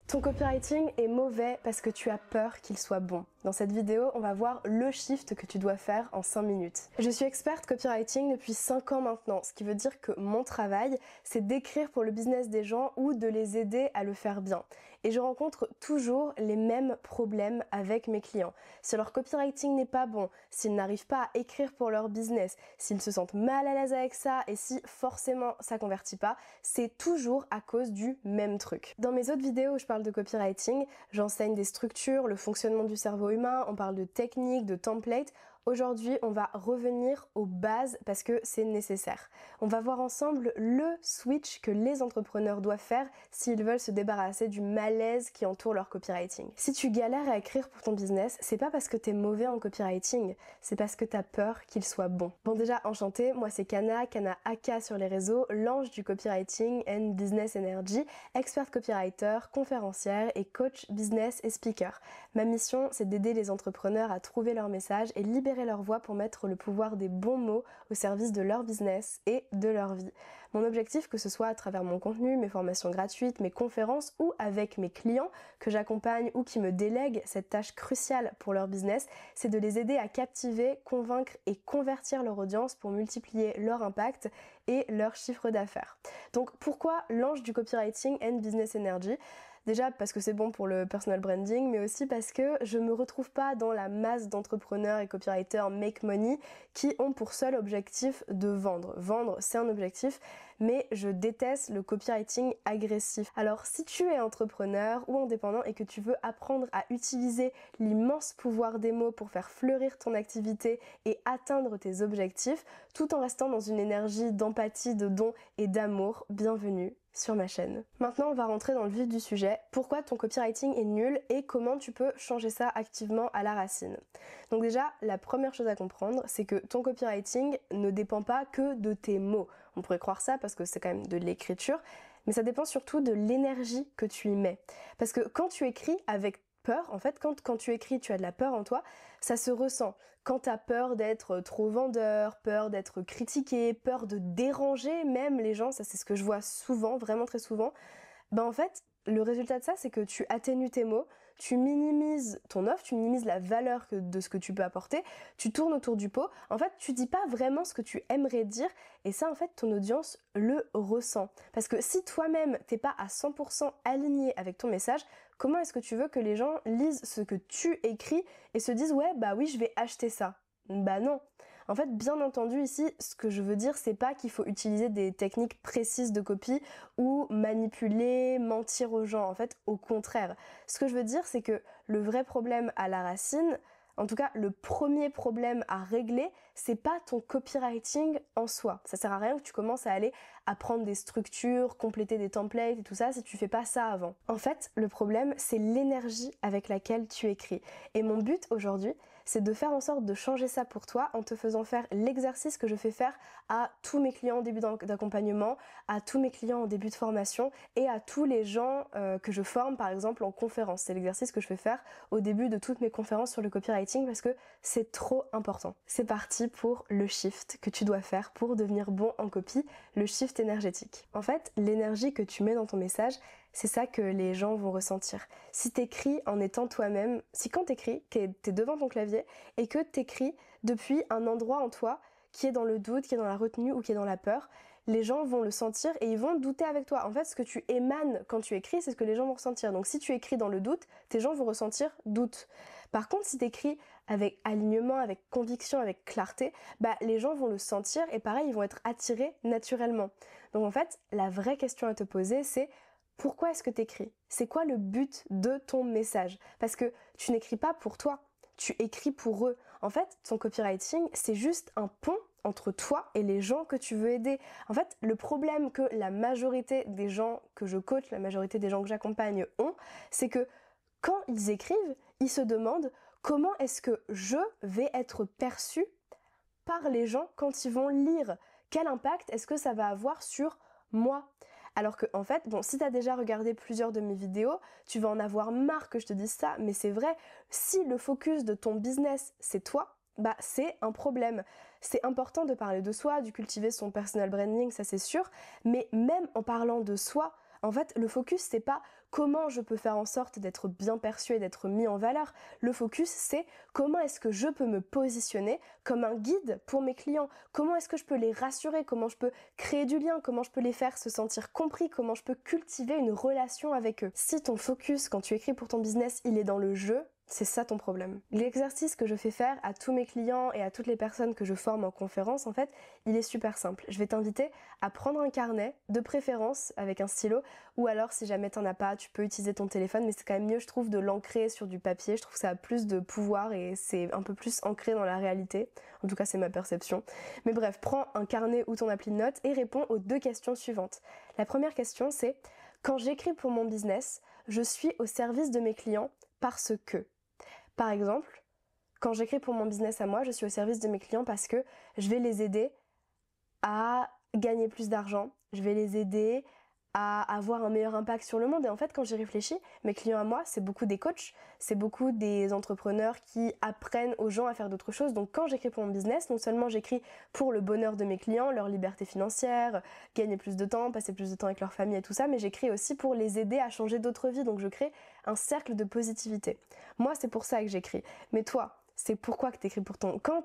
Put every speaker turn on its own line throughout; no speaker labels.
Ton copywriting est mauvais parce que tu as peur qu'il soit bon. Dans cette vidéo, on va voir le shift que tu dois faire en 5 minutes. Je suis experte copywriting depuis 5 ans maintenant, ce qui veut dire que mon travail, c'est d'écrire pour le business des gens ou de les aider à le faire bien. Et je rencontre toujours les mêmes problèmes avec mes clients. Si leur copywriting n'est pas bon, s'ils n'arrivent pas à écrire pour leur business, s'ils se sentent mal à l'aise avec ça et si forcément ça convertit pas, c'est toujours à cause du même truc. Dans mes autres vidéos où je parle de copywriting, j'enseigne des structures, le fonctionnement du cerveau humain, on parle de techniques, de templates. Aujourd'hui, on va revenir aux bases parce que c'est nécessaire. On va voir ensemble le switch que les entrepreneurs doivent faire s'ils veulent se débarrasser du malaise qui entoure leur copywriting. Si tu galères à écrire pour ton business, c'est pas parce que t'es mauvais en copywriting, c'est parce que t'as peur qu'il soit bon. Bon déjà, enchantée, moi c'est Kana Aka sur les réseaux, l'ange du copywriting and business energy, experte copywriter, conférencière et coach business et speaker. Ma mission, c'est d'aider les entrepreneurs à trouver leur message et libérer leur voix pour mettre le pouvoir des bons mots au service de leur business et de leur vie. Mon objectif, que ce soit à travers mon contenu, mes formations gratuites, mes conférences ou avec mes clients que j'accompagne ou qui me délèguent cette tâche cruciale pour leur business, c'est de les aider à captiver, convaincre et convertir leur audience pour multiplier leur impact et leur chiffre d'affaires. Donc pourquoi l'ange du copywriting and business energy ? Déjà parce que c'est bon pour le personal branding, mais aussi parce que je me retrouve pas dans la masse d'entrepreneurs et copywriters make money qui ont pour seul objectif de vendre. Vendre, c'est un objectif, mais je déteste le copywriting agressif. Alors si tu es entrepreneur ou indépendant et que tu veux apprendre à utiliser l'immense pouvoir des mots pour faire fleurir ton activité et atteindre tes objectifs, tout en restant dans une énergie d'empathie, de don et d'amour, bienvenue sur ma chaîne. Maintenant, on va rentrer dans le vif du sujet. Pourquoi ton copywriting est nul et comment tu peux changer ça activement à la racine. Donc déjà, la première chose à comprendre, c'est que ton copywriting ne dépend pas que de tes mots. On pourrait croire ça parce que c'est quand même de l'écriture, mais ça dépend surtout de l'énergie que tu y mets. Parce que quand tu écris avec peur, en fait, quand tu écris, tu as de la peur en toi, ça se ressent. Quand tu as peur d'être trop vendeur, peur d'être critiqué, peur de déranger même les gens, ça c'est ce que je vois souvent, vraiment très souvent, ben en fait, le résultat de ça, c'est que tu atténues tes mots, tu minimises ton offre, tu minimises la valeur de ce que tu peux apporter, tu tournes autour du pot. En fait, tu dis pas vraiment ce que tu aimerais dire et ça, en fait, ton audience le ressent. Parce que si toi-même, t'es pas à 100% aligné avec ton message, comment est-ce que tu veux que les gens lisent ce que tu écris et se disent « Ouais, bah oui, je vais acheter ça ». Bah non. En fait, bien entendu ici, ce que je veux dire, c'est pas qu'il faut utiliser des techniques précises de copie ou manipuler, mentir aux gens. En fait, au contraire. Ce que je veux dire, c'est que le vrai problème à la racine, en tout cas, le premier problème à régler, c'est pas ton copywriting en soi. Ça sert à rien que tu commences à aller apprendre des structures, compléter des templates et tout ça si tu fais pas ça avant. En fait, le problème, c'est l'énergie avec laquelle tu écris. Et mon but aujourd'hui, c'est de faire en sorte de changer ça pour toi en te faisant faire l'exercice que je fais faire à tous mes clients en début d'accompagnement, à tous mes clients en début de formation et à tous les gens que je forme par exemple en conférence. C'est l'exercice que je fais faire au début de toutes mes conférences sur le copywriting parce que c'est trop important. C'est parti pour le shift que tu dois faire pour devenir bon en copie, le shift énergétique. En fait, l'énergie que tu mets dans ton message, c'est ça que les gens vont ressentir. Si t'écris en étant toi-même, si quand t'écris, t'es devant ton clavier et que t'écris depuis un endroit en toi qui est dans le doute, qui est dans la retenue ou qui est dans la peur, les gens vont le sentir et ils vont douter avec toi. En fait, ce que tu émanes quand tu écris, c'est ce que les gens vont ressentir. Donc si tu écris dans le doute, tes gens vont ressentir doute. Par contre, si tu écris avec alignement, avec conviction, avec clarté, bah les gens vont le sentir et pareil, ils vont être attirés naturellement. Donc en fait, la vraie question à te poser, c'est pourquoi est-ce que tu écris ? C'est quoi le but de ton message ? Parce que tu n'écris pas pour toi. Tu écris pour eux. En fait, ton copywriting, c'est juste un pont entre toi et les gens que tu veux aider. En fait, le problème que la majorité des gens que je coach, la majorité des gens que j'accompagne ont, c'est que quand ils écrivent, ils se demandent comment est-ce que je vais être perçu par les gens quand ils vont lire. Quel impact est-ce que ça va avoir sur moi? Alors que en fait, bon, si t'as déjà regardé plusieurs de mes vidéos, tu vas en avoir marre que je te dise ça, mais c'est vrai, si le focus de ton business c'est toi, bah c'est un problème. C'est important de parler de soi, de cultiver son personal branding, ça c'est sûr, mais même en parlant de soi, en fait, le focus c'est pas comment je peux faire en sorte d'être bien perçu et d'être mis en valeur. Le focus, c'est comment est-ce que je peux me positionner comme un guide pour mes clients, comment est-ce que je peux les rassurer, comment je peux créer du lien, comment je peux les faire se sentir compris, comment je peux cultiver une relation avec eux. Si ton focus quand tu écris pour ton business, il est dans le jeu, c'est ça ton problème. L'exercice que je fais faire à tous mes clients et à toutes les personnes que je forme en conférence, en fait, il est super simple. Je vais t'inviter à prendre un carnet, de préférence avec un stylo, ou alors si jamais t'en as pas, tu peux utiliser ton téléphone, mais c'est quand même mieux, je trouve, de l'ancrer sur du papier. Je trouve que ça a plus de pouvoir et c'est un peu plus ancré dans la réalité. En tout cas, c'est ma perception. Mais bref, prends un carnet ou ton appli de notes et réponds aux 2 questions suivantes. La première question, c'est: quand j'écris pour mon business, je suis au service de mes clients parce que... Par exemple, quand j'écris pour mon business à moi, je suis au service de mes clients parce que je vais les aider à gagner plus d'argent, je vais les aider à avoir un meilleur impact sur le monde. Et en fait, quand j'y réfléchis, mes clients à moi, c'est beaucoup des coachs, c'est beaucoup des entrepreneurs qui apprennent aux gens à faire d'autres choses. Donc quand j'écris pour mon business, non seulement j'écris pour le bonheur de mes clients, leur liberté financière, gagner plus de temps, passer plus de temps avec leur famille et tout ça, mais j'écris aussi pour les aider à changer d'autres vies. Donc je crée un cercle de positivité. Moi, c'est pour ça que j'écris. Mais toi, c'est pourquoi que t'écris pour ton... Quand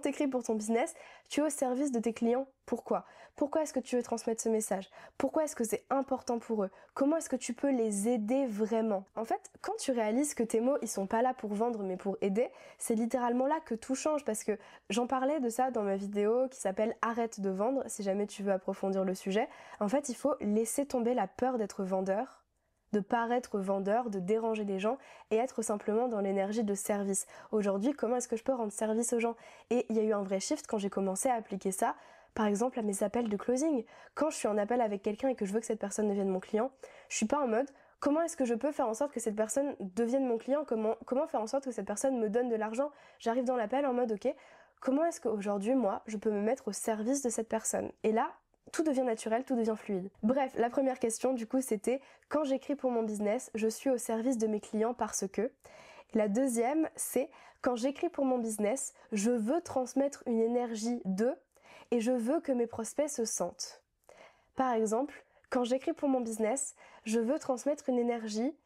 t'écris pour ton business, tu es au service de tes clients. Pourquoi? Pourquoi est-ce que tu veux transmettre ce message? Pourquoi est-ce que c'est important pour eux? Comment est-ce que tu peux les aider vraiment? En fait, quand tu réalises que tes mots, ils sont pas là pour vendre, mais pour aider, c'est littéralement là que tout change, parce que j'en parlais de ça dans ma vidéo qui s'appelle Arrête de vendre, si jamais tu veux approfondir le sujet. En fait, il faut laisser tomber la peur d'être vendeur, de paraître vendeur, de déranger les gens et être simplement dans l'énergie de service. Aujourd'hui, comment est-ce que je peux rendre service aux gens? Et il y a eu un vrai shift quand j'ai commencé à appliquer ça, par exemple à mes appels de closing. Quand je suis en appel avec quelqu'un et que je veux que cette personne devienne mon client, je suis pas en mode comment est-ce que je peux faire en sorte que cette personne devienne mon client, comment faire en sorte que cette personne me donne de l'argent. J'arrive dans l'appel en mode ok, comment est-ce qu'aujourd'hui moi je peux me mettre au service de cette personne? Et là, tout devient naturel, tout devient fluide. Bref, la première question du coup c'était: quand j'écris pour mon business, je suis au service de mes clients parce que... La deuxième, c'est: quand j'écris pour mon business, je veux transmettre une énergie de... et je veux que mes prospects se sentent. Par exemple, quand j'écris pour mon business, je veux transmettre une énergie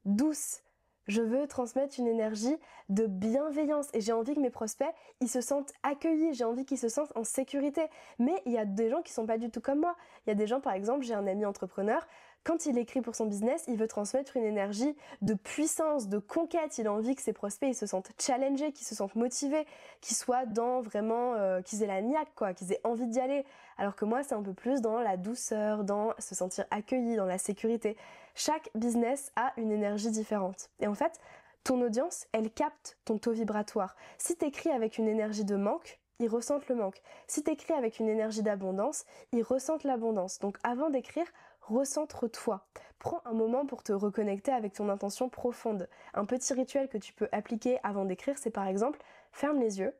douce. Je veux transmettre une énergie de bienveillance et j'ai envie que mes prospects, ils se sentent accueillis, j'ai envie qu'ils se sentent en sécurité. Mais il y a des gens qui sont pas du tout comme moi. Il y a des gens, par exemple, j'ai un ami entrepreneur, quand il écrit pour son business, il veut transmettre une énergie de puissance, de conquête. Il a envie que ses prospects, ils se sentent challengés, qu'ils se sentent motivés, qu'ils soient dans vraiment, qu'ils aient la niaque, quoi, qu'ils aient envie d'y aller. Alors que moi, c'est un peu plus dans la douceur, dans se sentir accueilli, dans la sécurité. Chaque business a une énergie différente. Et en fait, ton audience, elle capte ton taux vibratoire. Si t'écris avec une énergie de manque, ils ressentent le manque. Si t'écris avec une énergie d'abondance, ils ressentent l'abondance. Donc avant d'écrire, recentre-toi. Prends un moment pour te reconnecter avec ton intention profonde. Un petit rituel que tu peux appliquer avant d'écrire, c'est par exemple, ferme les yeux,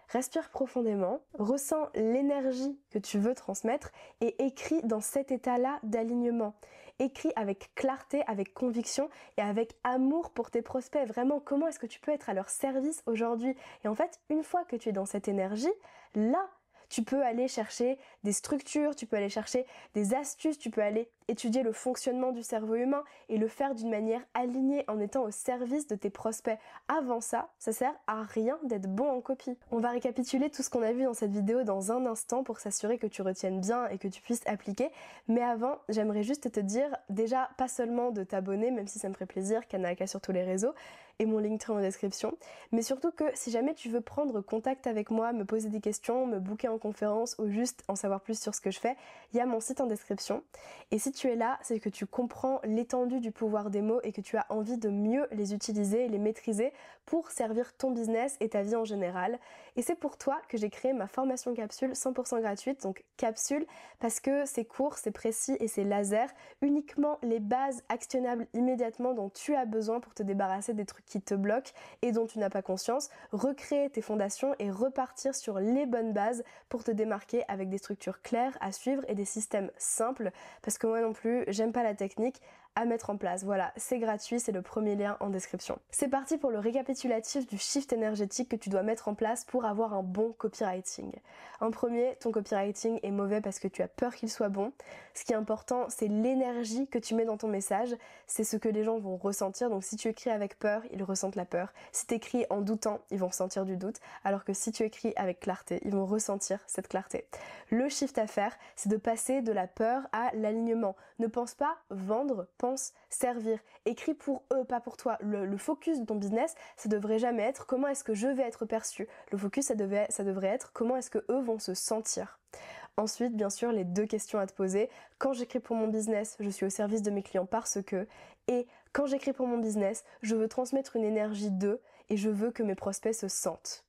respire profondément, ressens l'énergie que tu veux transmettre et écris dans cet état-là d'alignement. Écris avec clarté, avec conviction et avec amour pour tes prospects. Vraiment, comment est-ce que tu peux être à leur service aujourd'hui? Et en fait, une fois que tu es dans cette énergie, là, tu peux aller chercher des structures, tu peux aller chercher des astuces, tu peux aller étudier le fonctionnement du cerveau humain et le faire d'une manière alignée en étant au service de tes prospects. Avant ça, ça sert à rien d'être bon en copie. On va récapituler tout ce qu'on a vu dans cette vidéo dans un instant pour s'assurer que tu retiennes bien et que tu puisses appliquer. Mais avant, j'aimerais juste te dire, déjà, pas seulement de t'abonner, même si ça me ferait plaisir, Kanaka sur tous les réseaux, et mon Linktree en description, mais surtout que si jamais tu veux prendre contact avec moi, me poser des questions, me booker en conférence ou juste en savoir plus sur ce que je fais, il y a mon site en description. Et si tu es là, c'est que tu comprends l'étendue du pouvoir des mots et que tu as envie de mieux les utiliser et les maîtriser pour servir ton business et ta vie en général. Et c'est pour toi que j'ai créé ma formation capsule 100% gratuite, donc capsule, parce que c'est court, c'est précis et c'est laser, uniquement les bases actionnables immédiatement dont tu as besoin pour te débarrasser des trucs qui te bloquent et dont tu n'as pas conscience, recréer tes fondations et repartir sur les bonnes bases pour te démarquer avec des structures claires à suivre et des systèmes simples, parce que moi non plus, j'aime pas la technique. à mettre en place. Voilà, c'est gratuit, c'est le premier lien en description. C'est parti pour le récapitulatif du shift énergétique que tu dois mettre en place pour avoir un bon copywriting. En premier, ton copywriting est mauvais parce que tu as peur qu'il soit bon. Ce qui est important, c'est l'énergie que tu mets dans ton message, c'est ce que les gens vont ressentir. Donc si tu écris avec peur, ils ressentent la peur. Si tu écris en doutant, ils vont ressentir du doute, alors que si tu écris avec clarté, ils vont ressentir cette clarté. Le shift à faire, c'est de passer de la peur à l'alignement. Ne pense pas vendre, pense servir. Écris pour eux, pas pour toi. Le focus de ton business, ça devrait jamais être comment est-ce que je vais être perçu. Le focus, ça devrait être comment est-ce que eux vont se sentir. Ensuite, bien sûr, les 2 questions à te poser. Quand j'écris pour mon business, je suis au service de mes clients parce que... Et quand j'écris pour mon business, je veux transmettre une énergie d'eux et je veux que mes prospects se sentent.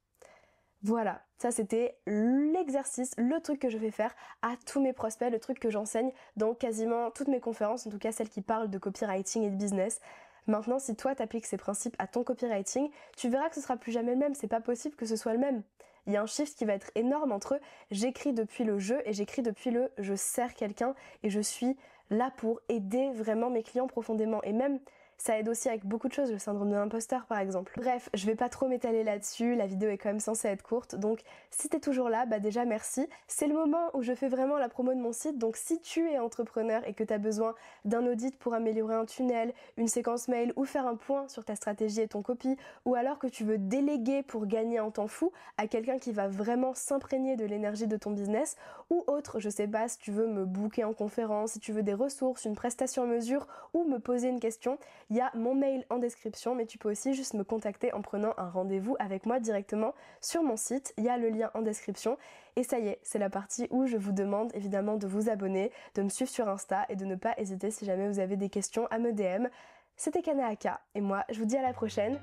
Voilà, ça c'était l'exercice, le truc que je vais faire à tous mes prospects, le truc que j'enseigne dans quasiment toutes mes conférences, en tout cas celles qui parlent de copywriting et de business. Maintenant, si toi t'appliques ces principes à ton copywriting, tu verras que ce sera plus jamais le même, c'est pas possible que ce soit le même. Il y a un shift qui va être énorme entre j'écris depuis le jeu et j'écris depuis le je sers quelqu'un et je suis là pour aider vraiment mes clients profondément. Et même ça aide aussi avec beaucoup de choses, le syndrome de l'imposteur par exemple. Bref, je vais pas trop m'étaler là-dessus, la vidéo est quand même censée être courte, donc si t'es toujours là, bah déjà merci. C'est le moment où je fais vraiment la promo de mon site, donc si tu es entrepreneur et que t'as besoin d'un audit pour améliorer un tunnel, une séquence mail ou faire un point sur ta stratégie et ton copy, ou alors que tu veux déléguer pour gagner un temps fou à quelqu'un qui va vraiment s'imprégner de l'énergie de ton business, ou autre, je sais pas, si tu veux me booker en conférence, si tu veux des ressources, une prestation à mesure ou me poser une question, il y a mon mail en description, mais tu peux aussi juste me contacter en prenant un rendez-vous avec moi directement sur mon site. Il y a le lien en description. Et ça y est, c'est la partie où je vous demande évidemment de vous abonner, de me suivre sur Insta et de ne pas hésiter si jamais vous avez des questions à me DM. C'était Kanaaka et moi je vous dis à la prochaine.